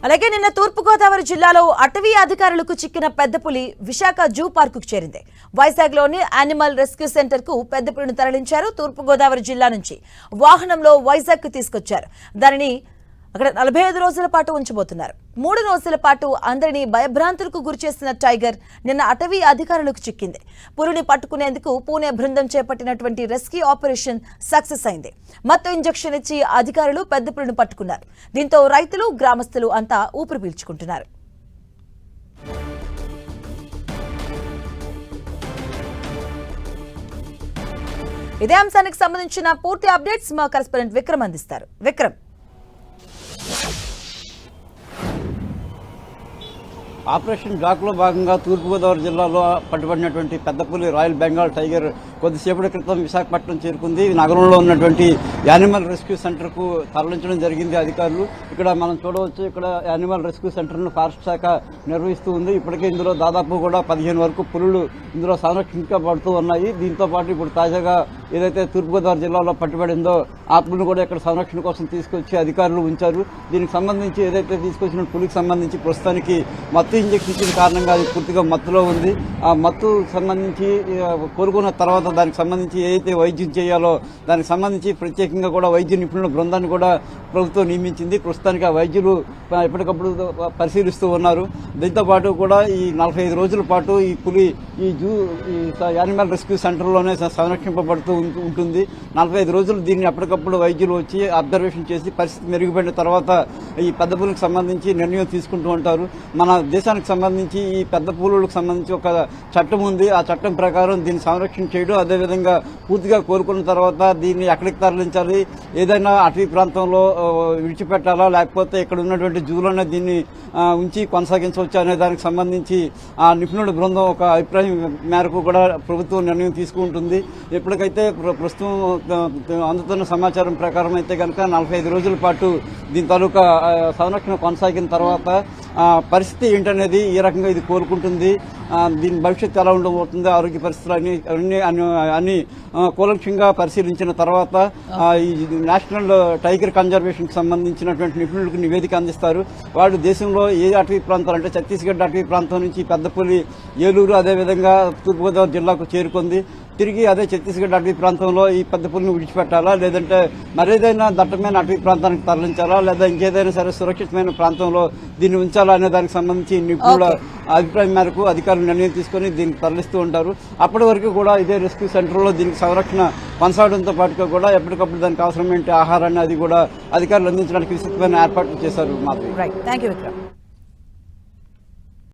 అలాగే నిన్న తూర్పుగోదావరి జిల్లాలో అటవీ అధికారులకు చిక్కిన పెద్దపులి విశాఖ జూ పార్కుకు చేరింది. వైజాగ్లోని యానిమల్ రెస్క్యూ సెంటర్ కు పెద్దపులిని తరలించారు. తూర్పుగోదావరి జిల్లా నుంచి వాహనంలో వైజాగ్ కు తీసుకొచ్చారు. దానిని అక్కడ 45 రోజుల పాటు ఉంచబోతున్నారు. 3 రోజుల పాటు అందరినీ భయభ్రాంతులకు గురిచేసిన టైగర్ నిన్న అటవీ అధికారులకు చిక్కింది. పులిని పట్టుకునేందుకు పూణే బృందం చేపట్టినటువంటి రెస్క్యూ ఆపరేషన్ సక్సెస్ అయింది. మత్తు ఇంజెక్షన్ ఇచ్చి అధికారులు పెద్ద పులిని పట్టుకున్నారు. దీంతో రైతులు, గ్రామస్తులు అంతా ఊపిరి పీల్చుకుంటున్నారు. ఇదే అంశానికి సంబంధించిన పూర్తి అప్డేట్స్ మా కరెస్పాండెంట్ విక్రమ్ అందిస్తారు. విక్రమ్, ఆపరేషన్ జాక్లో భాగంగా తూర్పుగోదావరి జిల్లాలో పట్టుబడినటువంటి పెద్దపులి రాయల్ బెంగాల్ టైగర్ కొద్దిసేపటి క్రితం విశాఖపట్నం చేరుకుంది. నగరంలో ఉన్నటువంటి యానిమల్ రెస్క్యూ సెంటర్కు తరలించడం జరిగింది అధికారులు. ఇక్కడ మనం చూడవచ్చు, ఇక్కడ యానిమల్ రెస్క్యూ సెంటర్ను ఫారెస్ట్ శాఖ నిర్వహిస్తూ ఉంది. ఇప్పటికే ఇందులో దాదాపు కూడా 15 వరకు పులులు ఇందులో సంరక్షించబడుతూ ఉన్నాయి. దీంతో పాటు ఇప్పుడు తాజాగా ఏదైతే తూర్పుగోదావరి జిల్లాలో పట్టుబడిందో ఆ పులిని కూడా ఇక్కడ సంరక్షణ కోసం తీసుకొచ్చి అధికారులు ఉంచారు. దీనికి సంబంధించి ఏదైతే తీసుకొచ్చిన పులికి సంబంధించి ప్రస్తుతానికి మత్తు ఇంజెక్షన్ ఇచ్చిన కారణంగా అది పూర్తిగా మత్తులో ఉంది. ఆ మత్తు సంబంధించి కోరుకున్న తర్వాత దానికి సంబంధించి ఏదైతే వైద్యం చేయాలో దానికి సంబంధించి ప్రత్యేకంగా కూడా వైద్య నిపుణుల బృందాన్ని కూడా ప్రభుత్వం నియమించింది. ప్రస్తుతానికి ఆ వైద్యులు ఎప్పటికప్పుడు పరిశీలిస్తూ ఉన్నారు. దీంతో పాటు కూడా ఈ 45 రోజుల పాటు ఈ పులి ఈ యానిమల్ రెస్క్యూ సెంటర్లోనే సంరక్షింపబడుతూ ఉంటుంది. 45 రోజులు దీన్ని ఎప్పటికప్పుడు వైద్యులు వచ్చి అబ్జర్వేషన్ చేసి పరిస్థితి మెరుగుపడిన తర్వాత ఈ పెద్ద పులికి సంబంధించి నిర్ణయం తీసుకుంటూ ఉంటారు. మన దేశానికి సంబంధించి ఈ పెద్ద పులులకు సంబంధించి ఒక చట్టం ఉంది. ఆ చట్టం ప్రకారం దీన్ని సంరక్షణ చేయడం, అదేవిధంగా పూర్తిగా కోలుకున్న తర్వాత దీన్ని ఎక్కడికి తరలించాలి, ఏదైనా అటవీ ప్రాంతంలో విడిచిపెట్టాలా, లేకపోతే ఇక్కడ ఉన్నటువంటి జూలోనే దీన్ని ఉంచి కొనసాగించవచ్చు అనే దానికి సంబంధించి ఆ నిపుణుల బృందం ఒక అభిప్రాయం మేరకు కూడా ప్రభుత్వం నిర్ణయం తీసుకుంటుంది. ఎప్పటికైతే ప్రస్తుతం అందుతున్న సమాచారం ప్రకారం అయితే కనుక 45 రోజుల పాటు దీని తాలూకా సంరక్షణ కొనసాగిన తర్వాత పరిస్థితి ఏంటనేది, ఏ రకంగా ఇది కోలుకుంటుంది, దీని భవిష్యత్తు ఎలా ఉండబోతుంది, ఆరోగ్య పరిస్థితులు అన్ని కూలంకషంగా పరిశీలించిన తర్వాత ఈ నేషనల్ టైగర్ కన్జర్వేషన్ కి సంబంధించినటువంటి నిపుణులకు నివేదిక అందిస్తారు. వాళ్ళు దేశంలో ఏ అటవీ ప్రాంతాలు అంటే ఛత్తీస్గఢ్ అటవీ ప్రాంతం నుంచి పెద్దపులి ఏలూరు అదేవిధంగా తూర్పుగోదావరి జిల్లాకు చేరుకుంది. తిరిగి అదే ఛత్తీస్గఢ్ అటవీ ప్రాంతంలో ఈ పెద్ద పులిని విడిచిపెట్టాలా, లేదంటే మరేదైనా దట్టమైన అటవీ ప్రాంతానికి తరలించాలా, లేదా ఇంకేదైనా సరే సురక్షితమైన ప్రాంతంలో దీన్ని ఉంచాలా అనే దానికి సంబంధించి నిపుణుల అభిప్రాయం మేరకు అధికారులు నిర్ణయం తీసుకుని దీన్ని తరలిస్తూ ఉంటారు. అప్పటి వరకు కూడా ఇదే రెస్క్యూ సెంటర్లో దీనికి సంరక్షణ కొనసాగడంతో పాటుగా కూడా ఎప్పటికప్పుడు దానికి అవసరమైన ఆహారాన్ని అది కూడా అధికారులు అందించడానికి విస్తృతమైన ఏర్పాట్లు చేశారు. మాత్రం